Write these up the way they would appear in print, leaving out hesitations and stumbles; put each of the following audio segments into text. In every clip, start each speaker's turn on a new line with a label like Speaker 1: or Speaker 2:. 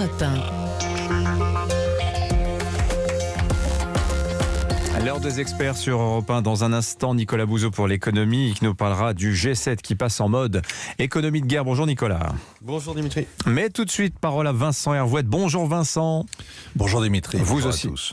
Speaker 1: Europe 1.
Speaker 2: L'heure des experts sur Europe 1. Dans un instant, Nicolas Bouzeau pour l'économie qui nous parlera du G7 qui passe en mode économie de guerre. Bonjour Nicolas.
Speaker 3: Bonjour Dimitri.
Speaker 2: Mais tout de suite, parole à Vincent Hervouet. Bonjour Vincent.
Speaker 3: Bonjour Dimitri.
Speaker 2: Vous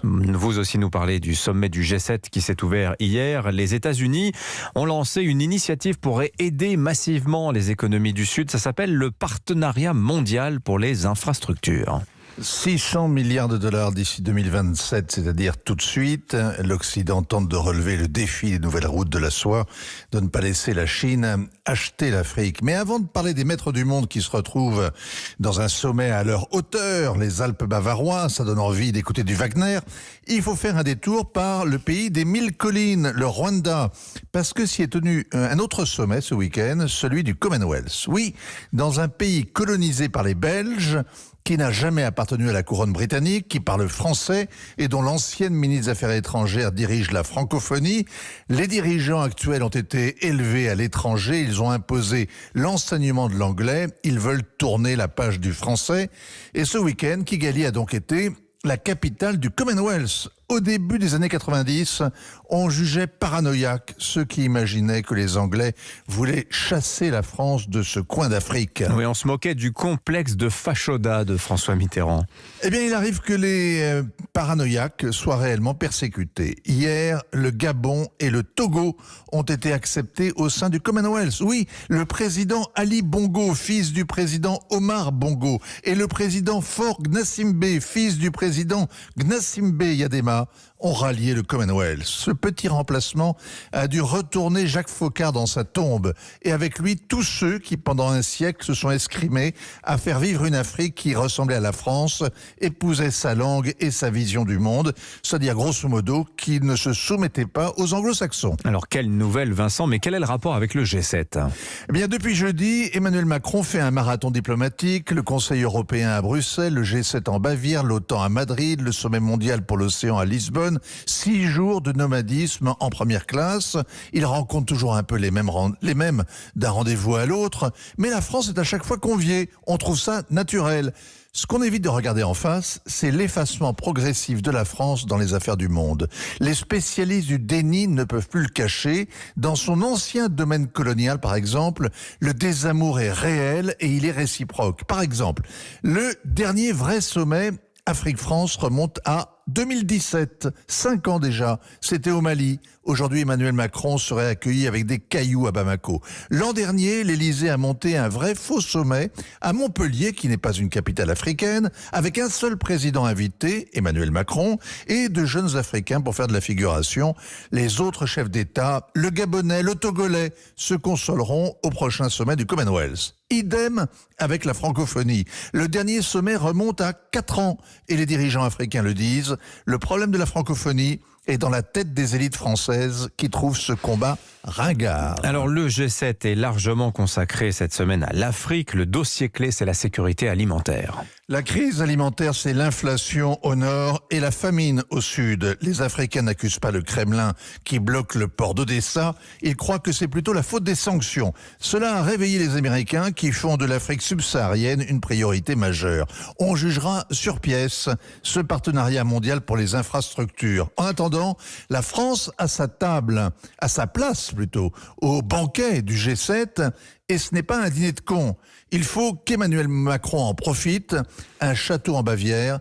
Speaker 3: Bonjour
Speaker 2: aussi nous parlez du sommet du G7 qui s'est ouvert hier. Les États-Unis ont lancé une initiative pour aider massivement les économies du Sud. Ça s'appelle le Partenariat mondial pour les infrastructures.
Speaker 3: 600 milliards de dollars d'ici 2027, c'est-à-dire tout de suite. L'Occident tente de relever le défi des nouvelles routes de la soie, de ne pas laisser la Chine acheter l'Afrique. Mais avant de parler des maîtres du monde qui se retrouvent dans un sommet à leur hauteur, les Alpes bavarois, ça donne envie d'écouter du Wagner, il faut faire un détour par le pays des 1000 collines, le Rwanda, parce que s'y est tenu un autre sommet ce week-end, celui du Commonwealth. Oui, dans un pays colonisé par les Belges, qui n'a jamais appartenu à la couronne britannique, qui parle français et dont l'ancienne ministre des Affaires étrangères dirige la francophonie. Les dirigeants actuels ont été élevés à l'étranger, ils ont imposé l'enseignement de l'anglais, ils veulent tourner la page du français. Et ce week-end, Kigali a donc été la capitale du Commonwealth. Au début des années 90, on jugeait paranoïaque ceux qui imaginaient que les Anglais voulaient chasser la France de ce coin d'Afrique.
Speaker 2: Oui, on se moquait du complexe de Fachoda de François Mitterrand.
Speaker 3: Eh bien, il arrive que les paranoïaques soient réellement persécutés. Hier, le Gabon et le Togo ont été acceptés au sein du Commonwealth. Oui, le président Ali Bongo, fils du président Omar Bongo, et le président Faure Gnassingbé, fils du président Gnassingbé Yadema, ont rallié le Commonwealth. Ce petit remplacement a dû retourner Jacques Foccart dans sa tombe, et avec lui tous ceux qui, pendant un siècle, se sont escrimés à faire vivre une Afrique qui ressemblait à la France, épousait sa langue et sa vision du monde, c'est-à-dire grosso modo qui ne se soumettait pas aux anglo-saxons.
Speaker 2: Alors quelle nouvelle Vincent, mais quel est le rapport avec le G7 ?
Speaker 3: Eh bien, depuis jeudi, Emmanuel Macron fait un marathon diplomatique, le Conseil européen à Bruxelles, le G7 en Bavière, l'OTAN à Madrid, le sommet mondial pour l'océan à Lisbonne. 6 jours de nomadisme en première classe. Il rencontre toujours un peu les mêmes d'un rendez-vous à l'autre, mais la France est à chaque fois conviée. On trouve ça naturel. Ce qu'on évite de regarder en face, c'est l'effacement progressif de la France dans les affaires du monde. Les spécialistes du déni ne peuvent plus le cacher. Dans son ancien domaine colonial, par exemple, le désamour est réel et il est réciproque. Par exemple, le dernier vrai sommet Afrique-France remonte à 2017, 5 ans déjà, c'était au Mali. Aujourd'hui, Emmanuel Macron serait accueilli avec des cailloux à Bamako. L'an dernier, l'Élysée a monté un vrai faux sommet à Montpellier, qui n'est pas une capitale africaine, avec un seul président invité, Emmanuel Macron, et de jeunes Africains pour faire de la figuration. Les autres chefs d'État, le Gabonais, le Togolais, se consoleront au prochain sommet du Commonwealth. Idem avec la francophonie. Le dernier sommet remonte à 4 ans et les dirigeants africains le disent. Le problème de la francophonie est dans la tête des élites françaises qui trouvent ce combat ringard.
Speaker 2: Alors le G7 est largement consacré cette semaine à l'Afrique. Le dossier clé, c'est la sécurité alimentaire.
Speaker 3: La crise alimentaire, c'est l'inflation au nord et la famine au sud. Les Africains n'accusent pas le Kremlin qui bloque le port d'Odessa. Ils croient que c'est plutôt la faute des sanctions. Cela a réveillé les Américains qui font de l'Afrique subsaharienne une priorité majeure. On jugera sur pièce ce partenariat mondial pour les infrastructures. En attendant, la France a sa table, à sa place plutôt, au banquet du G7. Et ce n'est pas un dîner de cons. Il faut qu'Emmanuel Macron en profite. Un château en Bavière,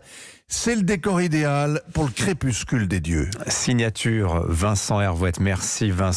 Speaker 3: c'est le décor idéal pour le crépuscule des dieux.
Speaker 2: Signature Vincent Hervouet. Merci Vincent.